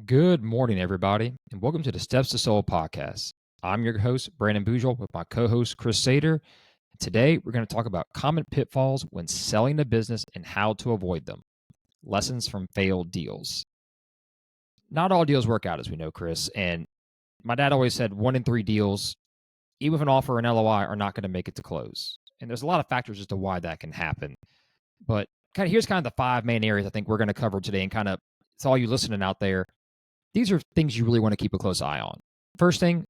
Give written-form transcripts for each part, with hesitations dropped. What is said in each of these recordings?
Good morning, everybody, and welcome to the Steps to Soul podcast. I'm your host, Brandon Bourgeois, with my co-host, Chris Sater. Today, we're going to talk about common pitfalls when selling a business and how to avoid them. Lessons from failed deals. Not all deals work out, as we know, Chris, and my dad always said 1 in 3 deals, even with an offer and LOI, are not going to make it to close. And there's a lot of factors as to why that can happen. But here's the 5 main areas I think we're going to cover today, and it's all you listening out there. These are things you really want to keep a close eye on. First thing,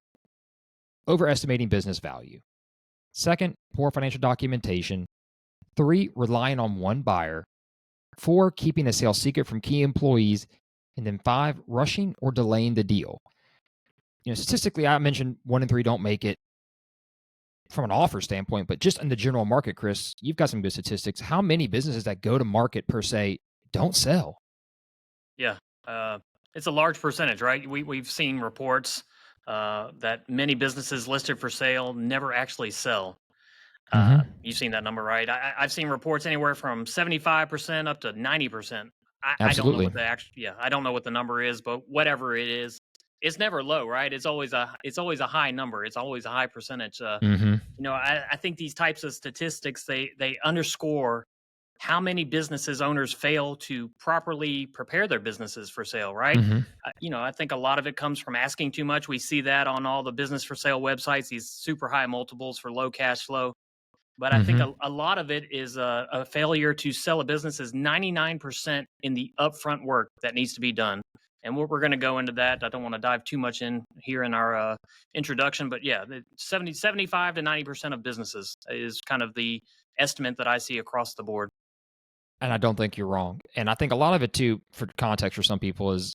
overestimating business value. Second, poor financial documentation. 3, relying on one buyer. 4, keeping a sale secret from key employees. And then 5, rushing or delaying the deal. Statistically, I mentioned 1 in 3 don't make it from an offer standpoint, but just in the general market, Chris, you've got some good statistics. How many businesses that go to market per se don't sell? Yeah, it's a large percentage, right? We've seen reports that many businesses listed for sale never actually sell. You've seen that number, right? I've seen reports anywhere from 75% up to 90%. I don't know Absolutely. what I don't know what the number is, but whatever it is, it's never low, right? It's always a high number. It's always a high percentage. I think these types of statistics they underscore how many businesses owners fail to properly prepare their businesses for sale, right? I think a lot of it comes from asking too much. We see that on all the business for sale websites, these super high multiples for low cash flow. But I think a lot of it is a failure to sell a business is 99% in the upfront work that needs to be done. And we're going to go into that. I don't want to dive too much in here in our introduction, but yeah, 75 to 90% of businesses is kind of the estimate that I see across the board. And I don't think you're wrong. And I think a lot of it too, for context for some people, is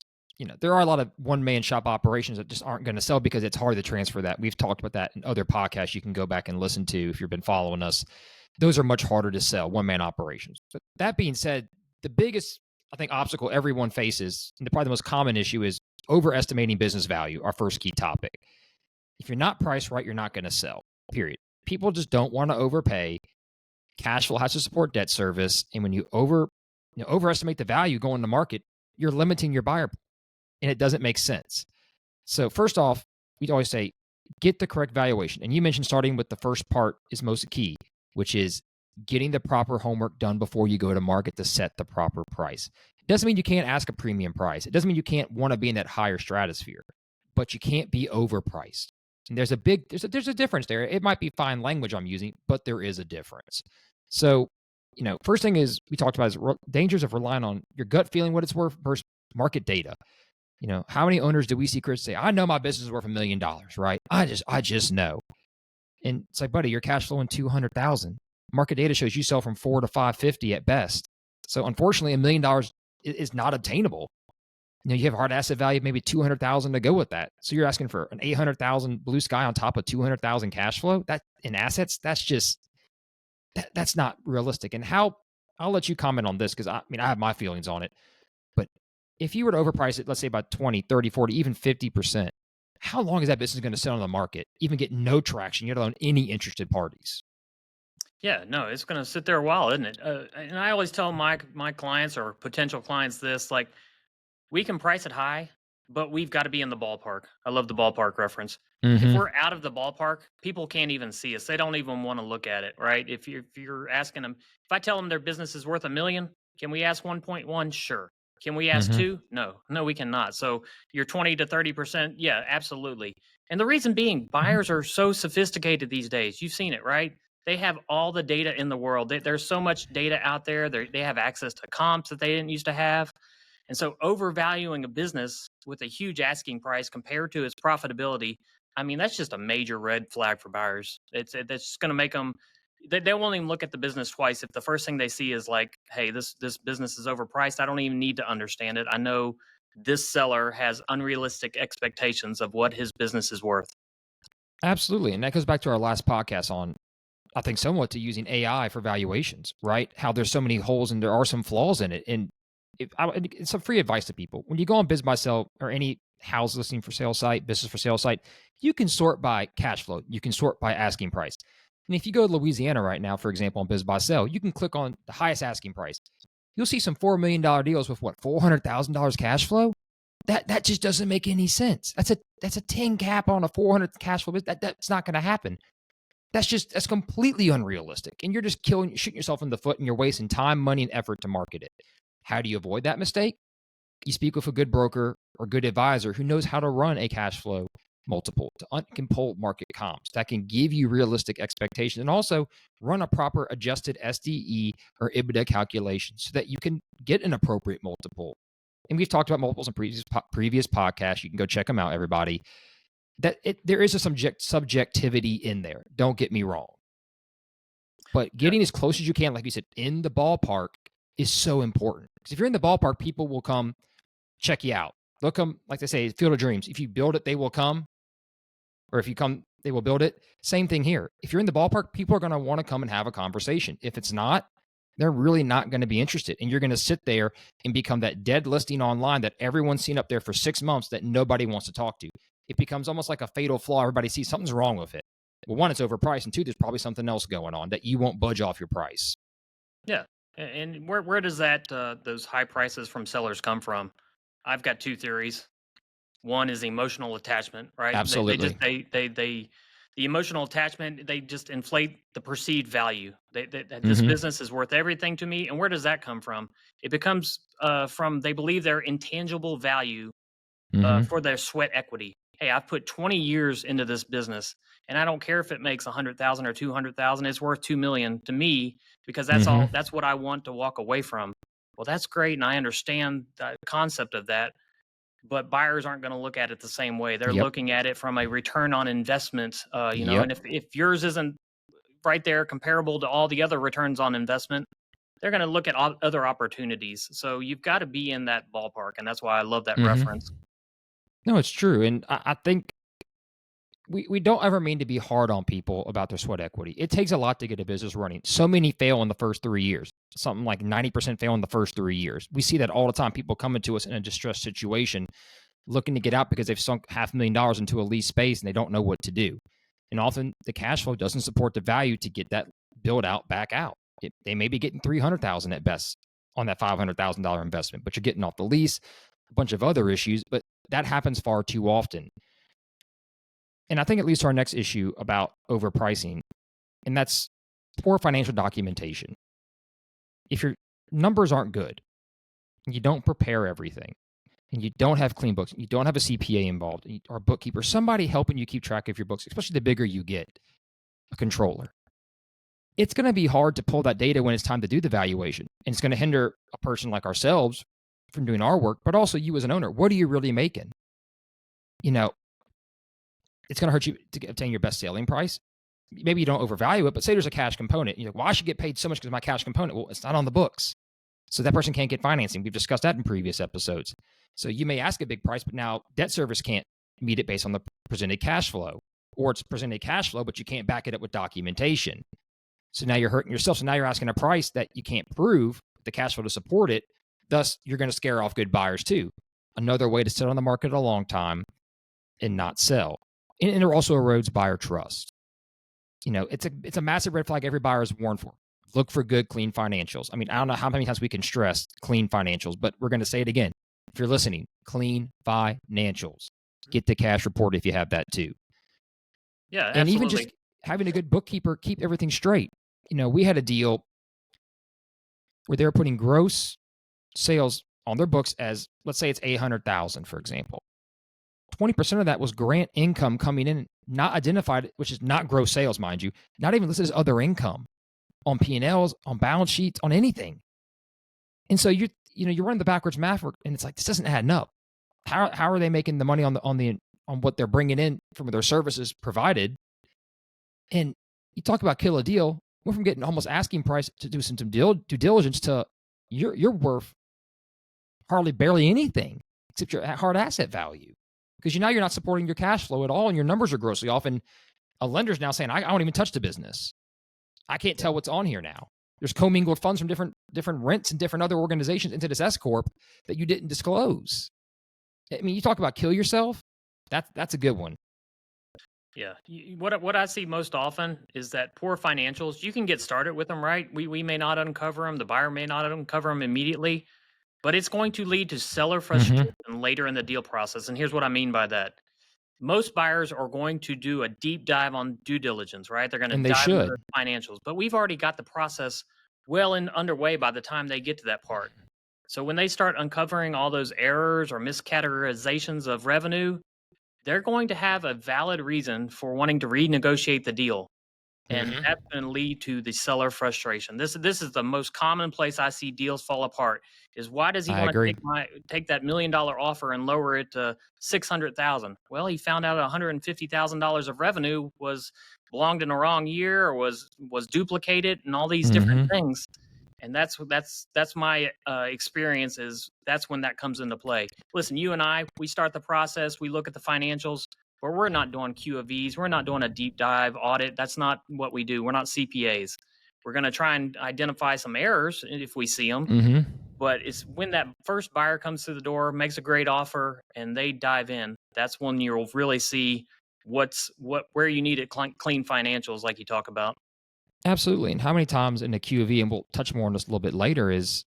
there are a lot of one-man shop operations that just aren't going to sell because it's hard to transfer that. We've talked about that in other podcasts you can go back and listen to if you've been following us. Those are much harder to sell, one-man operations. But that being said, the biggest, I think, obstacle everyone faces, and probably the most common issue, is overestimating business value, our first key topic. If you're not priced right, you're not going to sell, period. People just don't want to overpay. Cash flow has to support debt service. And when you overestimate the value going to market, you're limiting your buyer pool, and it doesn't make sense. So first off, we always say, get the correct valuation. And you mentioned starting with the first part is most key, which is getting the proper homework done before you go to market to set the proper price. It doesn't mean you can't ask a premium price. It doesn't mean you can't want to be in that higher stratosphere, but you can't be overpriced. And there's a difference there. It might be fine language I'm using, but there is a difference. So, first thing is we talked about is dangers of relying on your gut feeling what it's worth versus market data. How many owners do we see, Chris, say, I know my business is worth $1 million, right? I just know. And it's like, buddy, you're cash flowing 200,000. Market data shows you sell from 4 to 550 at best. So unfortunately, $1 million is not obtainable. You have hard asset value of maybe 200,000 to go with that. So you're asking for an 800,000 blue sky on top of 200,000 cash flow. That in assets, that's not realistic. And I'll let you comment on this because I have my feelings on it. But if you were to overprice it, let's say by 20, 30, 40, even 50%, how long is that business going to sell on the market, even get no traction, let alone any interested parties? Yeah, no, it's going to sit there a while, isn't it? And I always tell my clients or potential clients this, like, we can price it high, but we've got to be in the ballpark. I love the ballpark reference. If we're out of the ballpark, people can't even see us. They don't even want to look at it, right? If you're asking them, if I tell them their business is worth $1 million, can we ask 1.1? Sure. Can we ask 2? No, we cannot. So you're 20 to 30%. Yeah, absolutely. And the reason being, buyers are so sophisticated these days. You've seen it, right? They have all the data in the world. There's so much data out there. They have access to comps that they didn't used to have. And so overvaluing a business with a huge asking price compared to its profitability, that's just a major red flag for buyers. That's just going to make them, they won't even look at the business twice. If the first thing they see is like, hey, this business is overpriced, I don't even need to understand it. I know this seller has unrealistic expectations of what his business is worth. Absolutely. And that goes back to our last podcast on, I think, somewhat to using AI for valuations, right? How there's so many holes and there are some flaws in it. And it's some free advice to people. When you go on Biz Buy Sell or any house listing for sale site, business for sale site, you can sort by cash flow. You can sort by asking price. And if you go to Louisiana right now, for example, on Biz Buy Sell, you can click on the highest asking price. You'll see some $4 million deals with $400,000 cash flow. That just doesn't make any sense. That's a 10 cap on a 400 cash flow. That's not going to happen. That's completely unrealistic. And you're just shooting yourself in the foot, and you're wasting time, money, and effort to market it. How do you avoid that mistake? You speak with a good broker or good advisor who knows how to run a cash flow multiple, can pull market comps that can give you realistic expectations, and also run a proper adjusted SDE or EBITDA calculation so that you can get an appropriate multiple. And we've talked about multiples in previous podcasts. You can go check them out, everybody. There is a subjectivity in there. Don't get me wrong. But getting as close as you can, like you said, in the ballpark is so important. Because if you're in the ballpark, people will come check you out. They'll come, like they say, Field of Dreams. If you build it, they will come. Or if you come, they will build it. Same thing here. If you're in the ballpark, people are going to want to come and have a conversation. If it's not, they're really not going to be interested. And you're going to sit there and become that dead listing online that everyone's seen up there for 6 months that nobody wants to talk to. It becomes almost like a fatal flaw. Everybody sees something's wrong with it. Well, one, it's overpriced, and two, there's probably something else going on that you won't budge off your price. Yeah. And where does that those high prices from sellers come from? I've got two theories. One is emotional attachment, right? Absolutely. The emotional attachment, they just inflate the perceived value. This business is worth everything to me. And where does that come from? It becomes from they believe their intangible value for their sweat equity. Hey, I've put 20 years into this business, and I don't care if it makes 100,000 or 200,000. It's worth 2 million to me because that's all. That's what I want to walk away from. Well, that's great, and I understand the concept of that. But buyers aren't going to look at it the same way. They're looking at it from a return on investment, and if yours isn't right there comparable to all the other returns on investment, they're going to look at other opportunities. So you've got to be in that ballpark. And that's why I love that reference. No, it's true. And I think we don't ever mean to be hard on people about their sweat equity. It takes a lot to get a business running. So many fail in the first 3 years. Something like 90% fail in the first 3 years. We see that all the time. People coming to us in a distressed situation looking to get out because they've sunk $500,000 into a lease space and they don't know what to do. And often the cash flow doesn't support the value to get that build out back out. They may be getting $300,000 at best on that $500,000 investment, but you're getting off the lease, a bunch of other issues, but that happens far too often. And I think it leads to our next issue about overpricing, and that's poor financial documentation. If your numbers aren't good, and you don't prepare everything, and you don't have clean books, you don't have a CPA involved, or a bookkeeper, somebody helping you keep track of your books, especially the bigger you get, a controller, it's going to be hard to pull that data when it's time to do the valuation. And it's going to hinder a person like ourselves from doing our work, but also you as an owner. What are you really making? It's going to hurt you to obtain your best selling price. Maybe you don't overvalue it, but say there's a cash component. You're like, well, I should get paid so much because of my cash component. Well, it's not on the books. So that person can't get financing. We've discussed that in previous episodes. So you may ask a big price, but now debt service can't meet it based on the presented cash flow. Or it's presented cash flow, but you can't back it up with documentation. So now you're hurting yourself. So now you're asking a price that you can't prove the cash flow to support it. Thus, you're going to scare off good buyers too. Another way to sit on the market a long time and not sell. And it also erodes buyer trust. It's a massive red flag every buyer is warned for. Look for good, clean financials. I mean, I don't know how many times we can stress clean financials, but we're going to say it again. If you're listening, clean financials. Get the cash report if you have that too. Yeah, and absolutely. even just having a good bookkeeper, keep everything straight. We had a deal where they were putting gross sales on their books as, let's say it's 800,000, for example. 20% of that was grant income coming in, not identified, which is not gross sales, mind you, not even listed as other income on P&Ls, on balance sheets, on anything. And so you're running the backwards math, and it's like, this doesn't add up. How are they making the money on what they're bringing in from their services provided? And you talk about kill a deal. We're from getting almost asking price to do some due diligence to you're worth barely anything except your hard asset value. Because you're not supporting your cash flow at all, and your numbers are grossly off. And a lender's now saying, I won't even touch the business. I can't tell what's on here now. There's commingled funds from different rents and different other organizations into this S corp that you didn't disclose. I mean, you talk about kill yourself. That's a good one. Yeah. What I see most often is that poor financials, you can get started with them, right? We may not uncover them. The buyer may not uncover them immediately. but it's going to lead to seller Mm-hmm. frustration later in the deal process. And here's what I mean by that. Most buyers are going to do a deep dive on due diligence, right? They're going to And they dive into should. the financials, but we've already got the process well and underway by the time they get to that part. So when they start uncovering all those errors or miscategorizations of revenue, they're going to have a valid reason for wanting to renegotiate the deal. And Mm-hmm. that's gonna lead to the seller frustration. This is the most common place I see deals fall apart, is why does he I wanna agree. take that $1,000,000 offer and lower it to 600,000? Well, he found out $150,000 of revenue was belonged in the wrong year or was duplicated and all these different Mm-hmm. things. And that's my, experience is that's when that comes into play. Listen, you and I, we start the process, we look at the financials, but we're not doing Q of E's. We're not doing a deep dive audit. That's not what we do. We're not CPAs. We're going to try and identify some errors if we see them. Mm-hmm. But it's when that first buyer comes through the door, makes a great offer, and they dive in. That's when you'll really see where you need it clean financials, like you talk about. Absolutely. And how many times in the QV, and we'll touch more on this a little bit later, is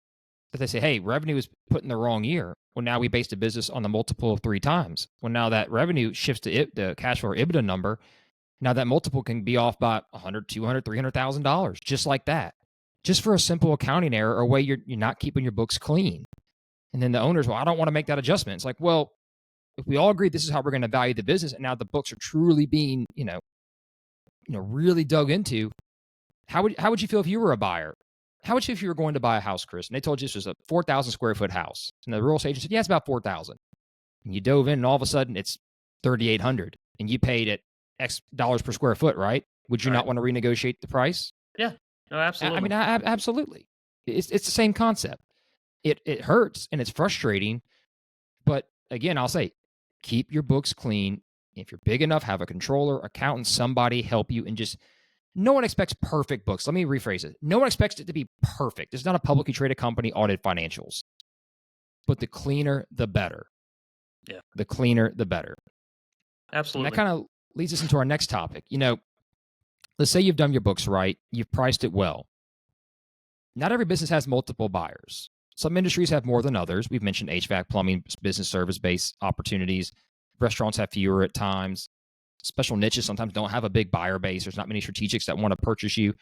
that they say, hey, revenue is put in the wrong year. Well, now we based the business on the multiple of 3 times. Well, now that revenue shifts to the cash flow or EBITDA number. Now that multiple can be off by 100, 200, $300,000, just like that. Just for a simple accounting error or a way you're not keeping your books clean. And then the owners, well, I don't want to make that adjustment. It's like, well, if we all agree this is how we're going to value the business, and now the books are truly being, really dug into, how would you feel if you were a buyer? How would you feel if you were going to buy a house, Chris, and they told you this was a 4,000 square foot house, and the real estate agent said, yeah, it's about 4,000, and you dove in, and all of a sudden it's 3,800, and you paid it X dollars per square foot, right? Would you Right. not want to renegotiate the price? Yeah. No, I absolutely. mean, absolutely. It's the same concept. It hurts and it's frustrating, but again, I'll say, keep your books clean. If you're big enough, have a controller, accountant, somebody help you, and just no one expects perfect books. Let me rephrase it. No one expects it to be perfect. It's not a publicly traded company, audit financials. But the cleaner, the better. Yeah. The cleaner, the better. And Absolutely. that kind of leads us into our next topic. Let's say you've done your books right, you've priced it well. Not every business has multiple buyers. Some industries have more than others. We've mentioned HVAC, plumbing, business service based opportunities. Restaurants have fewer at times. Special niches sometimes don't have a big buyer base. There's not many strategics that want to purchase you.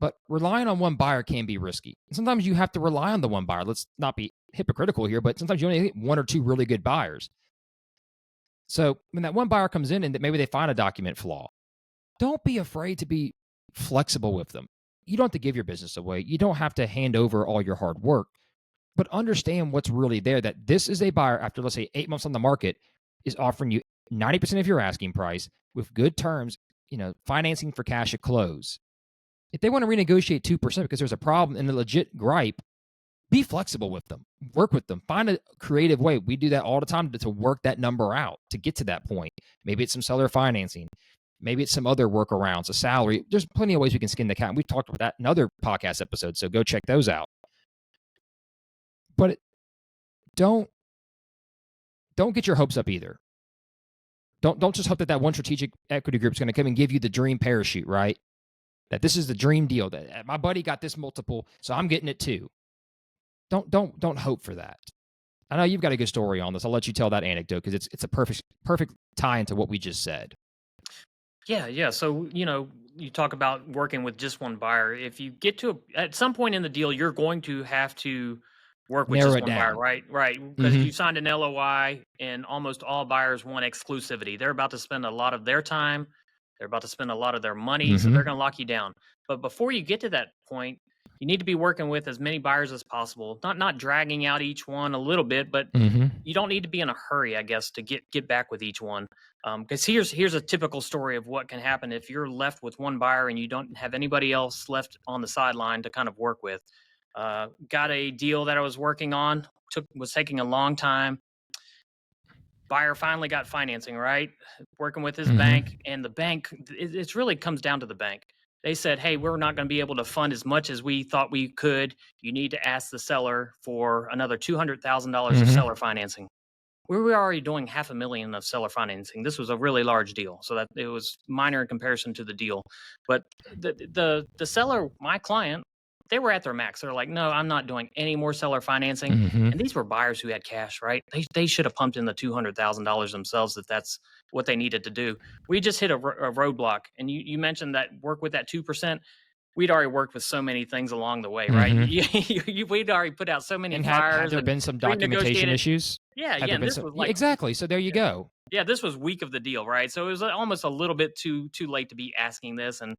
But relying on one buyer can be risky. And sometimes you have to rely on the one buyer. Let's not be hypocritical here, but sometimes you only get 1 or 2 really good buyers. So when that one buyer comes in and maybe they find a document flaw, don't be afraid to be flexible with them. You don't have to give your business away. You don't have to hand over all your hard work, but understand what's really there. That this is a buyer after, let's say, 8 months on the market is offering you 90% of your asking price with good terms, financing for cash at close. If they want to renegotiate 2% because there's a problem and a legit gripe, be flexible with them, work with them, find a creative way. We do that all the time to work that number out to get to that point. Maybe it's some seller financing. Maybe it's some other workarounds, a salary. There's plenty of ways we can skin the cat. We've talked about that in other podcast episodes, so go check those out. But don't get your hopes up either. Don't just hope that one strategic equity group is going to come and give you the dream parachute, right? That this is the dream deal. That my buddy got this multiple, so I'm getting it too. Don't hope for that. I know you've got a good story on this. I'll let you tell that anecdote because it's a perfect tie into what we just said. Yeah. So, you talk about working with just one buyer. If you get at some point in the deal, you're going to have to work with Narrow just it one buyer, down. right? Right. Because Mm-hmm. you signed an LOI and almost all buyers want exclusivity. They're about to spend a lot of their time. They're about to spend a lot of their money. So Mm-hmm. they're going to lock you down. But before you get to that point, you need to be working with as many buyers as possible, not dragging out each one a little bit, but Mm-hmm. you don't need to be in a hurry, I guess, to get back with each one. Because here's a typical story of what can happen if you're left with one buyer and you don't have anybody else left on the sideline to kind of work with. Got a deal that I was working on, was taking a long time. Buyer finally got financing, right? Working with his Mm-hmm. bank, and the bank, it really comes down to the bank. They said, hey, we're not going to be able to fund as much as we thought we could. You need to ask the seller for another $200,000 of Mm-hmm. seller financing. We were already doing $500,000 of seller financing. This was a really large deal, so that it was minor in comparison to the deal. But the seller, my client, they were at their max. They're like, no, I'm not doing any more seller financing. Mm-hmm. And these were buyers who had cash, right? They should have pumped in the $200,000 themselves if that's what they needed to do. We just hit a roadblock. And you mentioned that work with that 2%. We'd already worked with so many things along the way, right? Mm-hmm. We'd already put out so many And have fires there and been some documentation renegotiated. issues? Yeah, Have yeah. there And been this some? was Yeah, like, exactly. So there you yeah, go. yeah, this was week of the deal, right? So it was almost a little bit too late to be asking this, and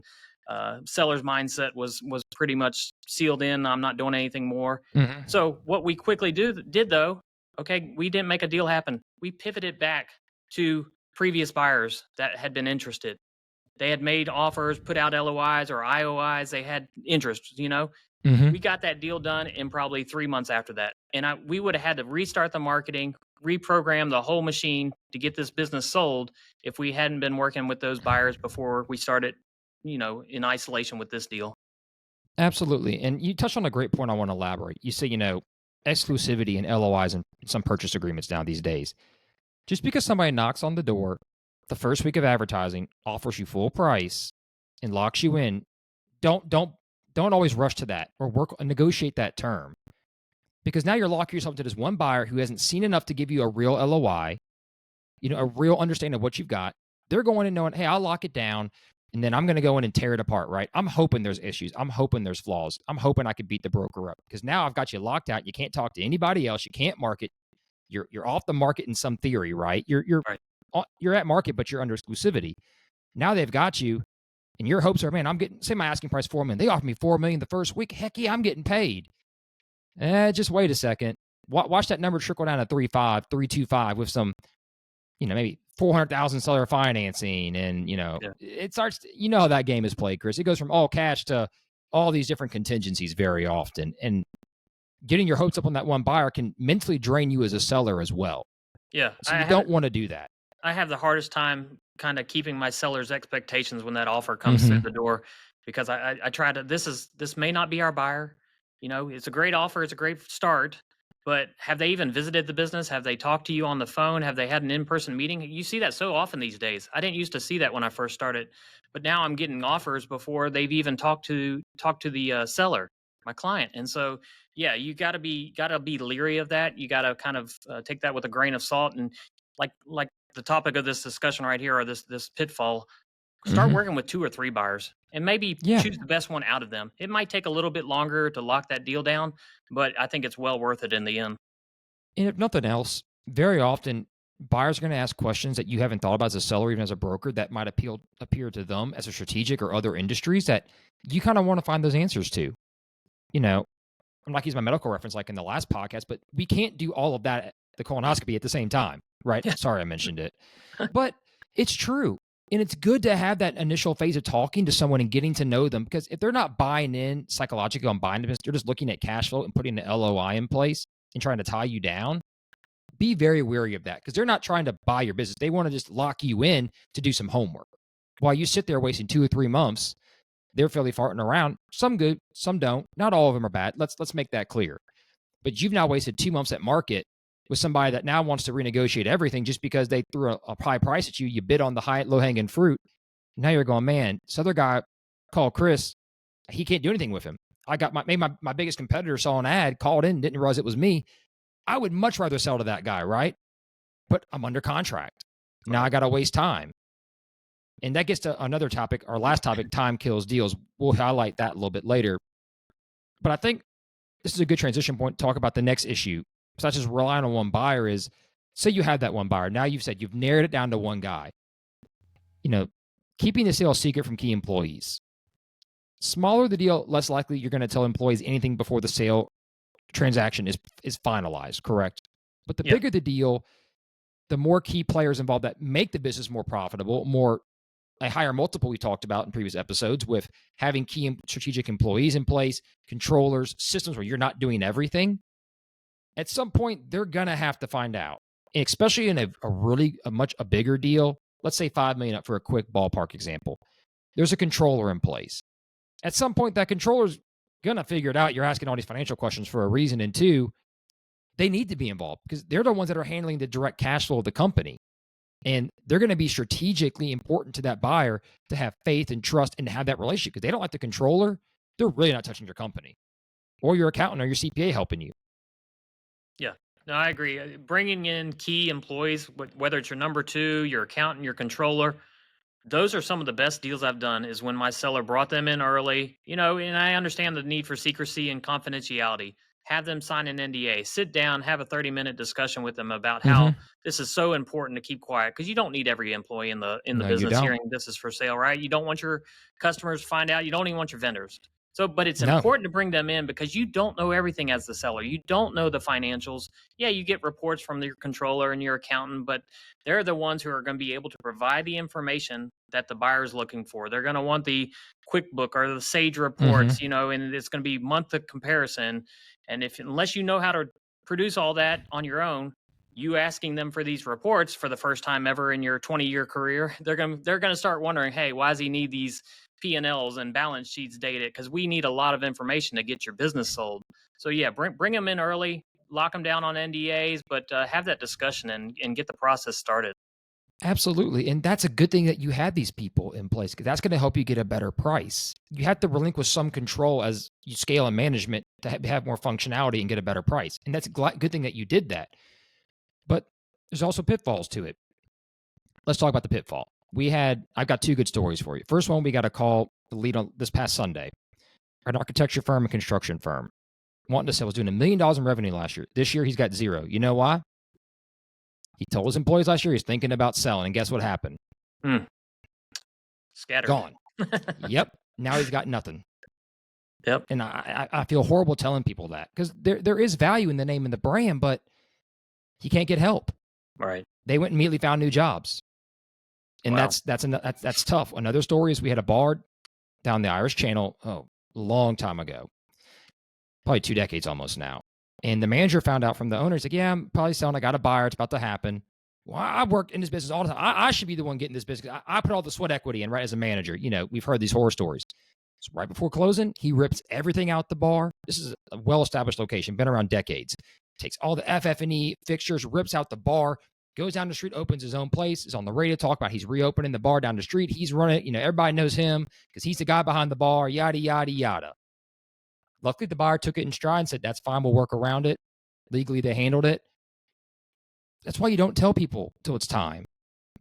seller's mindset was pretty much sealed in. I'm not doing anything more. Mm-hmm. So what we quickly did though, okay, we didn't make a deal happen. We pivoted back to previous buyers that had been interested. They had made offers, put out LOIs or IOIs. They had interest, Mm-hmm. we got that deal done in probably 3 months after that. And we would have had to restart the marketing, reprogram the whole machine to get this business sold if we hadn't been working with those buyers before we started, in isolation with this deal. Absolutely. And you touched on a great point I want to elaborate. You say, exclusivity and LOIs and some purchase agreements now these days. Just because somebody knocks on the door the first week of advertising, offers you full price, and locks you in, don't don't don't always rush to that or work negotiate that term. Because now you're locking yourself to this one buyer who hasn't seen enough to give you a real LOI, a real understanding of what you've got. They're going in knowing, hey, I'll lock it down and then I'm going to go in and tear it apart, right? I'm hoping there's issues. I'm hoping there's flaws. I'm hoping I could beat the broker up because now I've got you locked out. You can't talk to anybody else. You can't market. You're off the market in some theory, right? Right. You're at market, but you're under exclusivity. Now they've got you, and your hopes are, man, I'm getting, say my asking price $4 million. They offered me $4 million the first week. Heck yeah, I'm getting paid. Just wait a second. Watch that number trickle down to 3.5, 3.25 with some, maybe 400,000 seller financing, and Yeah. it starts. You know how that game is played, Chris. It goes from all cash to all these different contingencies very often, and getting your hopes up on that one buyer can mentally drain you as a seller as well. Yeah. So you don't want to do that. I have the hardest time kind of keeping my seller's expectations when that offer comes through the door because I try to, this may not be our buyer. It's a great offer. It's a great start, but have they even visited the business? Have they talked to you on the phone? Have they had an in-person meeting? You see that so often these days. I didn't used to see that when I first started, but now I'm getting offers before they've even talked to the seller, my client. And so, yeah, you gotta be leery of that. You gotta kind of take that with a grain of salt. And like the topic of this discussion right here, or this pitfall, start Mm-hmm. working with 2 or 3 buyers and maybe Yeah. choose the best one out of them. It might take a little bit longer to lock that deal down, but I think it's well worth it in the end. And if nothing else, very often buyers are going to ask questions that you haven't thought about as a seller, even as a broker, that might appear to them as a strategic or other industries that you kind of want to find those answers to. I'm not using my medical reference like in the last podcast, but we can't do all of that, the colonoscopy at the same time, right? Yeah. Sorry I mentioned it. But it's true. And it's good to have that initial phase of talking to someone and getting to know them, because if they're not buying in psychologically on buying business, they're just looking at cash flow and putting the LOI in place and trying to tie you down. Be very wary of that, because they're not trying to buy your business. They want to just lock you in to do some homework. While you sit there wasting 2 or 3 months, they're fairly farting around. Some good, some don't. Not all of them are bad. Let's make that clear. But you've now wasted 2 months at market with somebody that now wants to renegotiate everything just because they threw a high price at you. You bid on the high low hanging fruit. Now you're going, man, this other guy called Chris. He can't do anything with him. I got my biggest competitor saw an ad, called in, didn't realize it was me. I would much rather sell to that guy, right? But I'm under contract. Now I got to waste time. And that gets to another topic, our last topic, time kills deals. We'll highlight that a little bit later. But I think this is a good transition point to talk about the next issue. Such as relying on one buyer is, say you have that one buyer. Now you've said you've narrowed it down to one guy. Keeping the sale secret from key employees. Smaller the deal, less likely you're going to tell employees anything before the sale transaction is finalized, correct? But the bigger the deal, the more key players involved that make the business more profitable, a higher multiple we talked about in previous episodes with having key strategic employees in place, controllers, systems where you're not doing everything. At some point, they're going to have to find out, and especially in a much bigger deal. Let's say $5 million up for a quick ballpark example. There's a controller in place. At some point, that controller's going to figure it out. You're asking all these financial questions for a reason. And 2, they need to be involved because they're the ones that are handling the direct cash flow of the company. And they're going to be strategically important to that buyer to have faith and trust and to have that relationship, because they don't like the controller. They're really not touching your company. or your accountant or your CPA helping you. Yeah, no, I agree. Bringing in key employees, whether it's your number two, your accountant, your controller, those are some of the best deals I've done is when my seller brought them in early, and I understand the need for secrecy and confidentiality. Have them sign an NDA, sit down, have a 30-minute discussion with them about how Mm-hmm. this is so important to keep quiet because you don't need every employee in the No, you business don't. hearing this is for sale, right? You don't want your customers to find out. You don't even want your vendors. So, but it's No. important to bring them in because you don't know everything as the seller. You don't know the financials. Yeah, you get reports from your controller and your accountant, but they're the ones who are going to be able to provide the information that the buyer is looking for. They're going to want the QuickBook or the Sage Mm-hmm. reports, and it's going to be month of comparison. And if unless you know how to produce all that on your own, you asking them for these reports for the first time ever in your 20-year career, they're going to start wondering, hey, why does he need these P&Ls and balance sheets dated? Because we need a lot of information to get your business sold. So yeah, bring them in early, lock them down on NDAs, but have that discussion and get the process started. Absolutely. And that's a good thing that you had these people in place because that's going to help you get a better price. You have to relinquish some control as you scale in management to have more functionality and get a better price. And that's a good thing that you did that. But there's also pitfalls to it. Let's talk about the pitfall. I've got two good stories for you. First one, we got a call, the lead on this past Sunday, an architecture firm and construction firm wanting to sell, was doing $1 million in revenue last year. This year, he's got zero. You know why? He told his employees last year he's thinking about selling. And guess what happened? Scattered. Gone. Yep. Now he's got nothing. Yep. And I feel horrible telling people that because there is value in the name and the brand, but he can't get help. Right. They went and immediately found new jobs. And Wow. that's tough. Another story is we had a bar down the Irish Channel, a long time ago, probably 2 decades almost now. And the manager found out from the owner, he's like, yeah, I'm probably selling. I got a buyer. It's about to happen. Well, I worked in this business all the time. I should be the one getting this business. I put all the sweat equity in, right, as a manager. We've heard these horror stories. So right before closing, he rips everything out the bar. This is a well-established location, been around decades. Takes all the FF&E fixtures, rips out the bar, goes down the street, opens his own place, is on the radio talk about he's reopening the bar down the street. He's running it. Everybody knows him because he's the guy behind the bar, yada, yada, yada. Luckily, the buyer took it in stride and said, that's fine, we'll work around it. Legally, they handled it. That's why you don't tell people till it's time.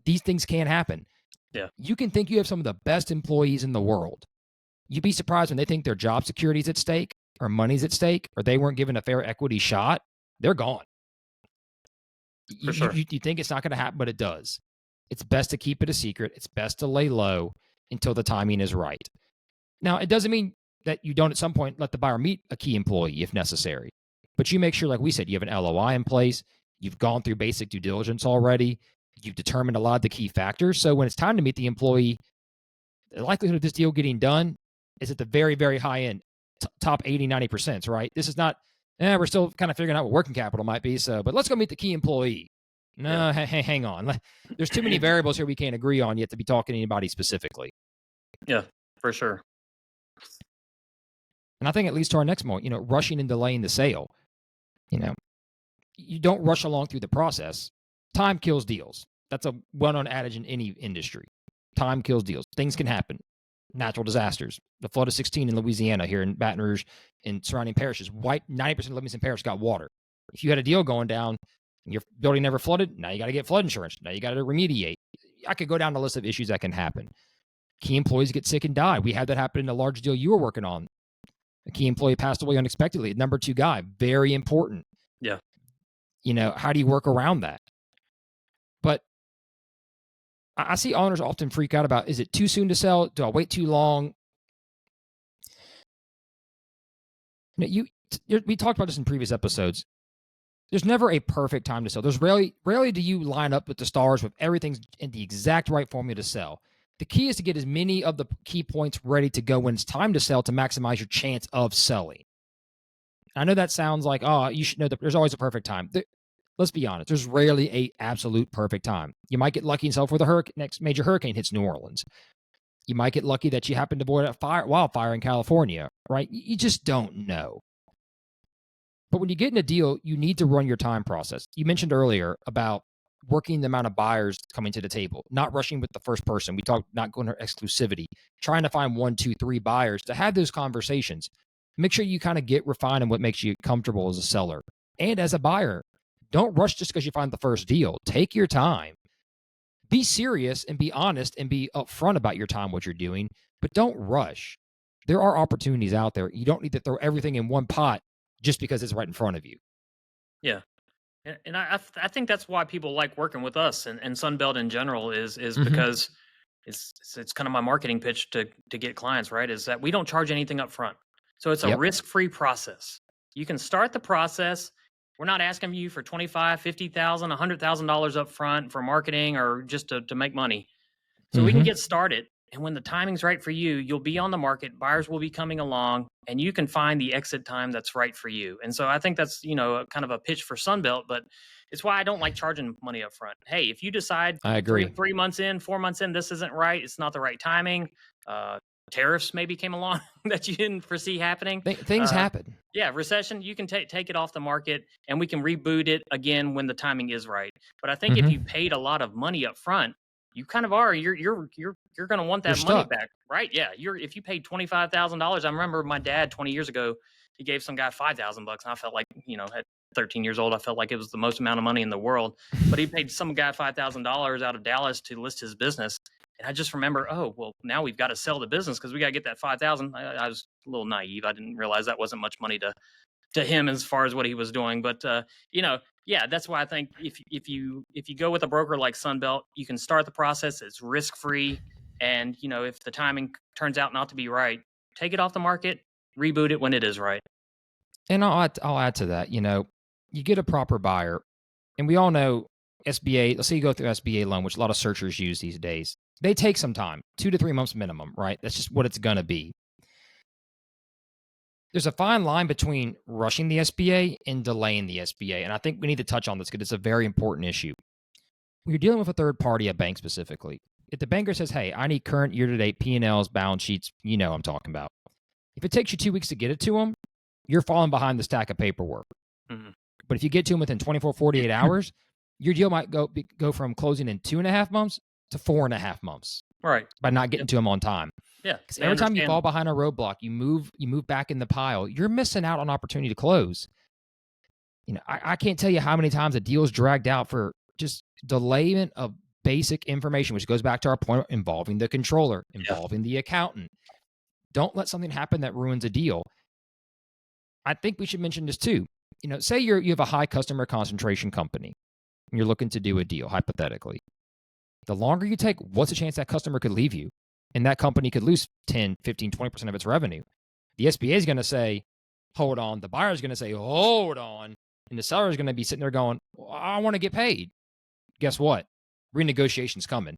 These things can happen. Yeah. You can think you have some of the best employees in the world. You'd be surprised when they think their job security is at stake or money's at stake or they weren't given a fair equity shot. They're gone. For sure. You think it's not going to happen, but it does. It's best to keep it a secret. It's best to lay low until the timing is right. Now, it doesn't mean that you don't at some point let the buyer meet a key employee if necessary. But you make sure, like we said, you have an LOI in place. You've gone through basic due diligence already. You've determined a lot of the key factors. So when it's time to meet the employee, the likelihood of this deal getting done is at the very, very high end, top 80, 90%, right? This is not, we're still kind of figuring out what working capital might be. But let's go meet the key employee. No, Yeah. hang on. There's too many variables here we can't agree on yet to be talking to anybody specifically. Yeah, for sure. And I think it leads to our next point, rushing and delaying the sale. You don't rush along through the process. Time kills deals. That's a well-known adage in any industry. Time kills deals. Things can happen. Natural disasters. The flood of 16 in Louisiana, here in Baton Rouge and surrounding parishes. 90% of Livingston Parish got water. If you had a deal going down and your building never flooded, now you got to get flood insurance. Now you got to remediate. I could go down the list of issues that can happen. Key employees get sick and die. We had that happen in a large deal you were working on. A key employee passed away unexpectedly. Number 2 guy, very important. Yeah. How do you work around that? But I see owners often freak out about, is it too soon to sell? Do I wait too long? We talked about this in previous episodes. There's never a perfect time to sell. There's rarely do you line up with the stars with everything's in the exact right formula to sell. The key is to get as many of the key points ready to go when it's time to sell to maximize your chance of selling. I know that sounds like, you should know that there's always a perfect time. Let's be honest. There's rarely a absolute perfect time. You might get lucky and sell before the next major hurricane hits New Orleans. You might get lucky that you happen to avoid a wildfire in California, right? You just don't know. But when you get in a deal, you need to run your time process. You mentioned earlier about working the amount of buyers coming to the table, not rushing with the first person. We talked not going to exclusivity, trying to find 1, 2, 3 buyers to have those conversations. Make sure you kind of get refined in what makes you comfortable as a seller and as a buyer. Don't rush just because you find the first deal. Take your time. Be serious and be honest and be upfront about your time, what you're doing, but don't rush. There are opportunities out there. You don't need to throw everything in one pot just because it's right in front of you. Yeah. And I think that's why people like working with us and Sunbelt in general is because it's kind of my marketing pitch to get clients, right? Is that we don't charge anything up front. So it's a Yep. risk-free process. You can start the process. We're not asking you for $25,000, $50,000, $100,000 up front for marketing or just to make money. So we can get started. And when the timing's right for you, you'll be on the market, buyers will be coming along, and you can find the exit time that's right for you. And so I think that's, kind of a pitch for Sunbelt, but it's why I don't like charging money up front. Hey, if you decide I agree. 3 months in, 4 months in, this isn't right, it's not the right timing, tariffs maybe came along that you didn't foresee happening. Things happen. Yeah, recession, you can take it off the market and we can reboot it again when the timing is right. But I think if you paid a lot of money up front, you kind of are. You're going to want that You're money stuck. back, right? Yeah. If you paid $25,000, I remember my dad 20 years ago, he gave some guy $5,000, and I felt like at 13 years old, I felt like it was the most amount of money in the world. But he paid some guy $5,000 out of Dallas to list his business, and I just remember, oh well, now we've got to sell the business because we got to get that 5,000. I was a little naive. I didn't realize that wasn't much money to him as far as what he was doing, but yeah, that's why I think if you go with a broker like Sunbelt, you can start the process. It's risk free, and if the timing turns out not to be right, take it off the market, reboot it when it is right. And I'll add to that. You get a proper buyer, and we all know SBA. Let's say you go through SBA loan, which a lot of searchers use these days. They take some time, 2 to 3 months minimum, right? That's just what it's gonna be. There's a fine line between rushing the SBA and delaying the SBA. And I think we need to touch on this because it's a very important issue. When you're dealing with a third party, a bank specifically, if the banker says, hey, I need current year-to-date P&Ls, balance sheets, I'm talking about. If it takes you 2 weeks to get it to them, you're falling behind the stack of paperwork. But if you get to them within 24, 48 hours, your deal might go from closing in 2.5 months to 4.5 months. Right. By not getting to them on time. Yeah. Because every time you fall behind a roadblock, you move back in the pile, you're missing out on opportunity to close. I can't tell you how many times a deal is dragged out for just delayment of basic information, which goes back to our point involving the controller, involving the accountant. Don't let something happen that ruins a deal. I think we should mention this too. Say you have a high customer concentration company and you're looking to do a deal, hypothetically. The longer you take, what's the chance that customer could leave you? And that company could lose 10, 15, 20% of its revenue. The SBA is going to say, hold on. The buyer is going to say, hold on. And the seller is going to be sitting there going, I want to get paid. Guess what? Renegotiation's coming.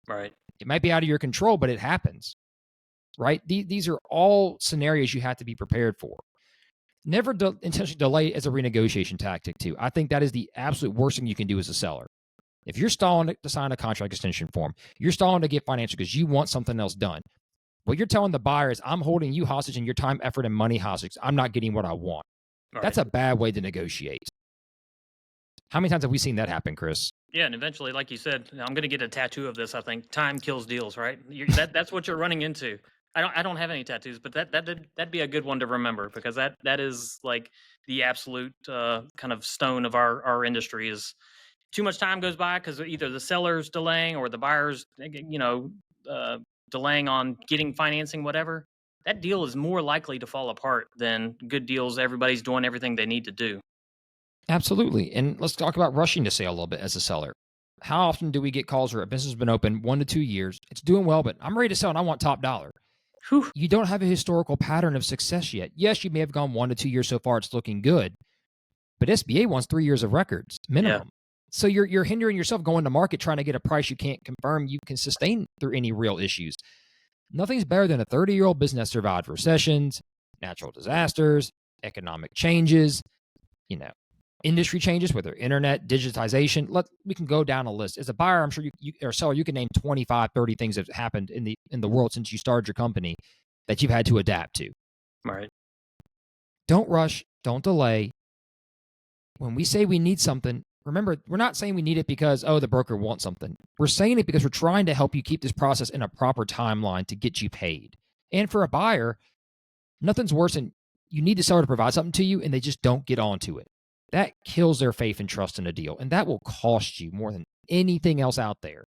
Right. It might be out of your control, but it happens. Right? These are all scenarios you have to be prepared for. Never intentionally delay as a renegotiation tactic, too. I think that is the absolute worst thing you can do as a seller. If you're stalling to sign a contract extension form, you're stalling to get financial because you want something else done. What you're telling the buyer is, I'm holding you hostage and your time, effort, and money hostage. I'm not getting what I want. Right. That's a bad way to negotiate. How many times have we seen that happen, Chris? Yeah, and eventually, like you said, I'm going to get a tattoo of this. I think time kills deals, right? That's what you're running into. I don't have any tattoos, but that'd be a good one to remember because that is like the absolute kind of stone of our industry is. Too much time goes by because either the seller's delaying or the buyer's, delaying on getting financing, whatever. That deal is more likely to fall apart than good deals. Everybody's doing everything they need to do. Absolutely. And let's talk about rushing to sale a little bit as a seller. How often do we get calls where a business has been open 1 to 2 years? It's doing well, but I'm ready to sell and I want top dollar. Whew. You don't have a historical pattern of success yet. Yes, you may have gone 1 to 2 years so far. It's looking good. But SBA wants 3 years of records minimum. Yeah. So you're hindering yourself going to market trying to get a price you can't confirm you can sustain through any real issues. Nothing's better than a 30-year-old business that survived recessions, natural disasters, economic changes, industry changes, whether internet, digitization. We can go down a list. As a buyer, I'm sure you or seller, you can name 25, 30 things that have happened in the world since you started your company that you've had to adapt to. Right. Don't rush. Don't delay. When we say we need something, remember, we're not saying we need it because, the broker wants something. We're saying it because we're trying to help you keep this process in a proper timeline to get you paid. And for a buyer, nothing's worse than you need the seller to provide something to you and they just don't get onto it. That kills their faith and trust in a deal. And that will cost you more than anything else out there.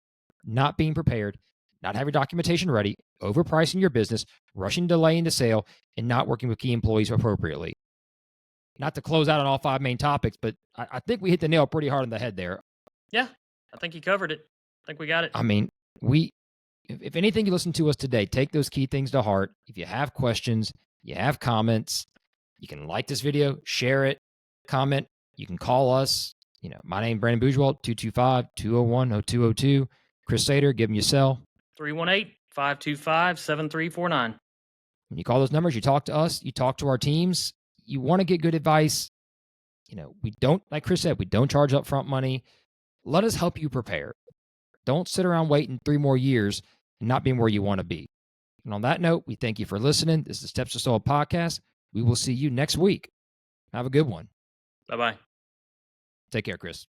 Not being prepared, not having documentation ready, overpricing your business, rushing, delaying the sale, and not working with key employees appropriately. Not to close out on all 5 main topics, but I think we hit the nail pretty hard on the head there. Yeah, I think you covered it. I think we got it. I mean, if anything, you listen to us today, take those key things to heart. If you have questions, you have comments, you can like this video, share it, comment. You can call us. My name is Brandon Bourgeois, 225-201-0202. Chris Sater, give him your cell. 318-525-7349. When you call those numbers, you talk to us, you talk to our teams. You want to get good advice. We don't, like Chris said, we don't charge upfront money. Let us help you prepare. Don't sit around waiting 3 more years and not being where you want to be. And on that note, we thank you for listening. This is the Steps to Sold podcast. We will see you next week. Have a good one. Bye-bye. Take care, Chris.